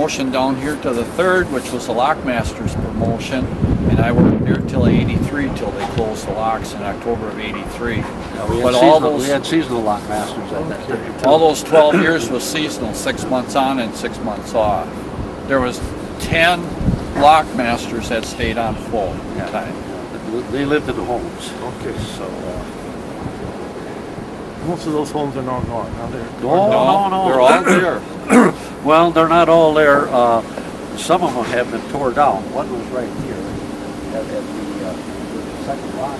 promotion down here to the 3rd, which was the Lockmaster's promotion, and I worked there till '83, till they closed the locks in October of '83. Yeah, we had seasonal lockmasters at that time too. All those 12 years was seasonal, 6 months on and 6 months off. There was 10 lockmasters that stayed on full time. They lived in the homes. Okay. So most of those homes are now gone. Now they're no, they're all there. well, they're not all there. Some of them have been tore down. One was right here at the second lot.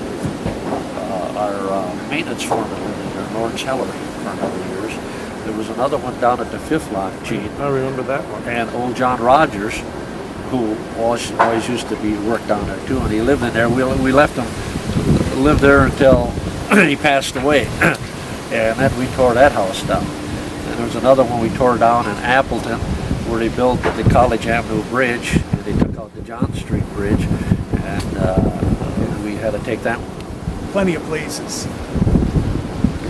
Our maintenance foreman lived there, Lawrence Heller, for a number of years. There was another one down at the 5th lot, Gene. I remember that one. And old John Rogers, who always used to be worked down there too, and he lived in there. We left him live there until he passed away, and then we tore that house down. And there was another one we tore down in Appleton, where they built the College Avenue Bridge, and they took out the John Street Bridge, and we had to take that one. Plenty of places.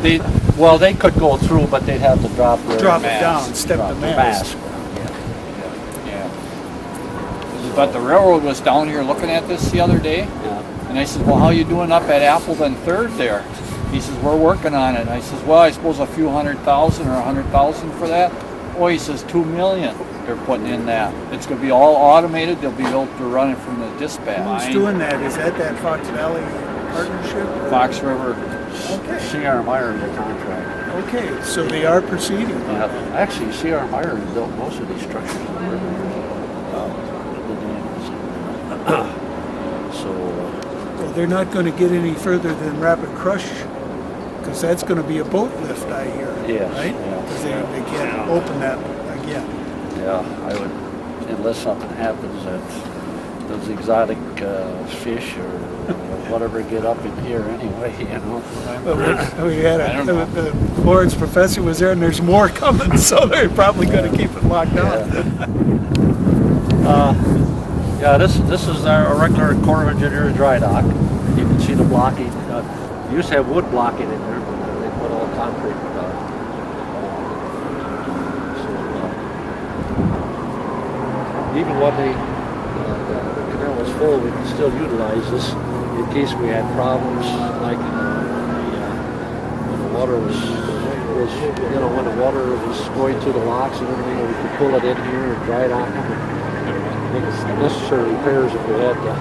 They could go through, but they'd have to drop it down, step the mast. Yeah. But the railroad was down here looking at this the other day, and I said, well, how you doing up at Appleton 3rd there? He says, we're working on it. And I says, well, I suppose a few $100,000 or $100,000 for that. Oh, he says, $2 million they're putting in that. It's going to be all automated. They'll be able to run it from the dispatch. Who's doing that? Is that Fox Valley Partnership? Fox River. Okay. C.R. Meyer is the contract. Okay, so they are proceeding. Actually, C.R. Meyer built most of these structures on the river. Well, they're not going to get any further than Rapid Crush, because that's going to be a boat lift, I hear. Yes. Right? Because they can't open that again. Yeah, I would, unless something happens that those exotic fish or whatever get up in here anyway, you know. Well, we had the Lawrence professor was there, and there's more coming, so they're probably going to keep it locked down. This is our regular Corps of Engineers dry dock. You can see the blocking. You used to have wood blocking in there, but they put all concrete. Even when the canal was full, we could still utilize this in case we had problems, like when the water was when the water was going through the locks and everything, we could pull it in here and dry dock them and make necessary repairs if we had to.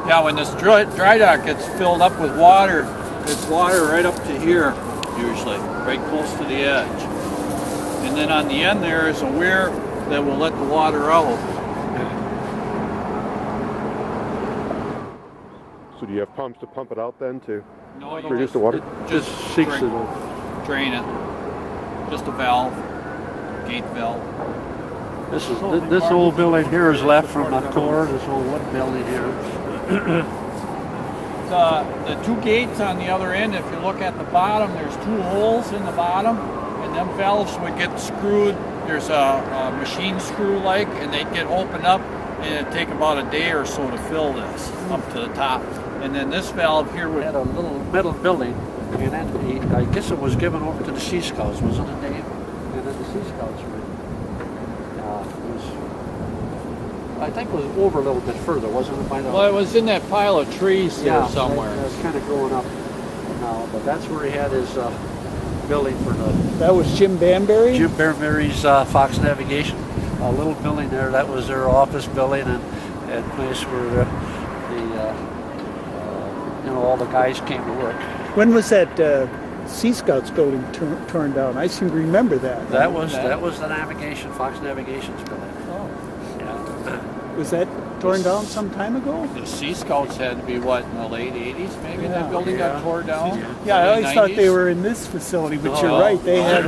Yeah, when this dry dock gets filled up with water, it's water right up to here, usually, right close to the edge. And then on the end there is a weir that will let the water out. So do you have pumps to pump it out then to reduce the water? Just drain it. Just a valve, gate valve. This old building here is left from a tour. This old wood building here. The two gates on the other end, if you look at the bottom, there's 2 holes in the bottom, and them valves would get screwed. There's a machine screw like, and they'd get opened up, and it'd take about a day or so to fill this up to the top. And then this valve here would... We had a little metal building, and then I guess it was given over to the Sea Scouts, wasn't it, Dave? And then the Sea Scouts I think it was over a little bit further, wasn't it? Well, it was in that pile of trees there somewhere. Yeah, it's kind of growing up now, but that's where he had his building for the... That was Jim Banbury? Jim Banbury's Fox Navigation. A little building there, that was their office building and place where all the guys came to work. When was that Sea Scouts building torn down? I seem to remember that. That was the navigation, Fox Navigation's building. Oh. Was that torn down some time ago? The Sea Scouts had to be, what, in the late 80s maybe that building got torn down? Yeah, I always thought they were in this facility, but you're right. They had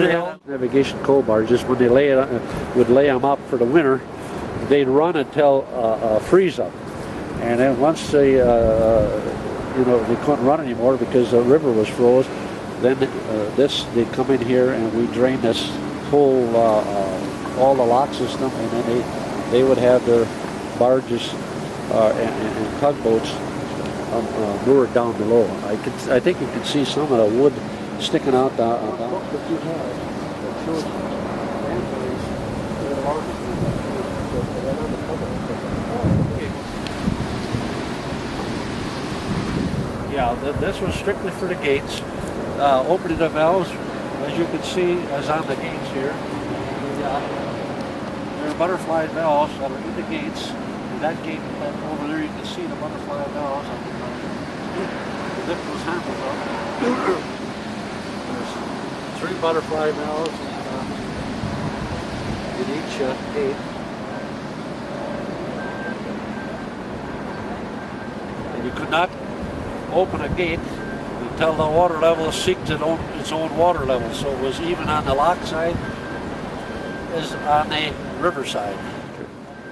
navigation coal barges. When they would lay them up for the winter, they'd run until freeze up. And then once they couldn't run anymore because the river was froze, then they'd come in here and we drain this whole, all the lock system, and then they would have their barges and tugboats moored down below. I think you can see some of the wood sticking out the. Yeah, this was strictly for the gates. Opening the valves, as you can see, is on the gates here. There are butterfly valves that are in the gates. And that gate over there, you can see the butterfly valves. Lift those handles up. There's 3 butterfly valves in each gate. And you could not open a gate until the water level seeked its own water level. So it was even on the lock side as on the river side.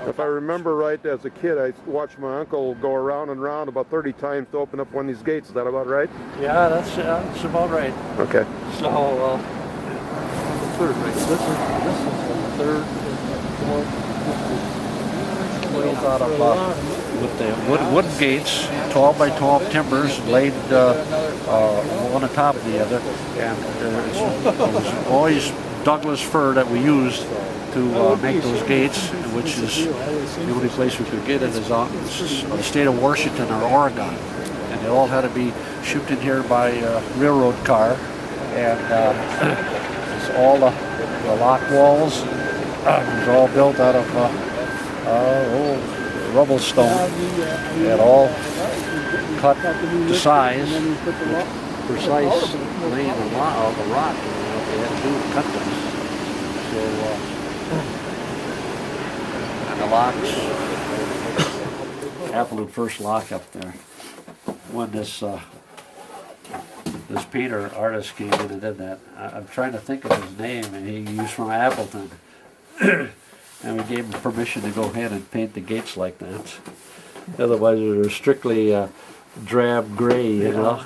If I remember right, as a kid, I watched my uncle go around and around about 30 times to open up one of these gates. Is that about right? Yeah, that's about right. Okay. So, the third, right? This is the third, fourth. Built out of with the wooden gates, 12 by 12 timbers laid one on top of the other, and it was always Douglas fir that we used to make those gates, which is the only place we could get it is on the state of Washington or Oregon, and they all had to be shipped in here by railroad car, and it's all the lock walls was all built out of old rubble stone, and all cut to size, precise laying of the rock, what they had to do to cut them. So, and the locks, Appleton first lock up there. When this painter artist came in and did that, I'm trying to think of his name, and he was from Appleton. And we gave him permission to go ahead and paint the gates like that. Otherwise, they were strictly drab gray, you know.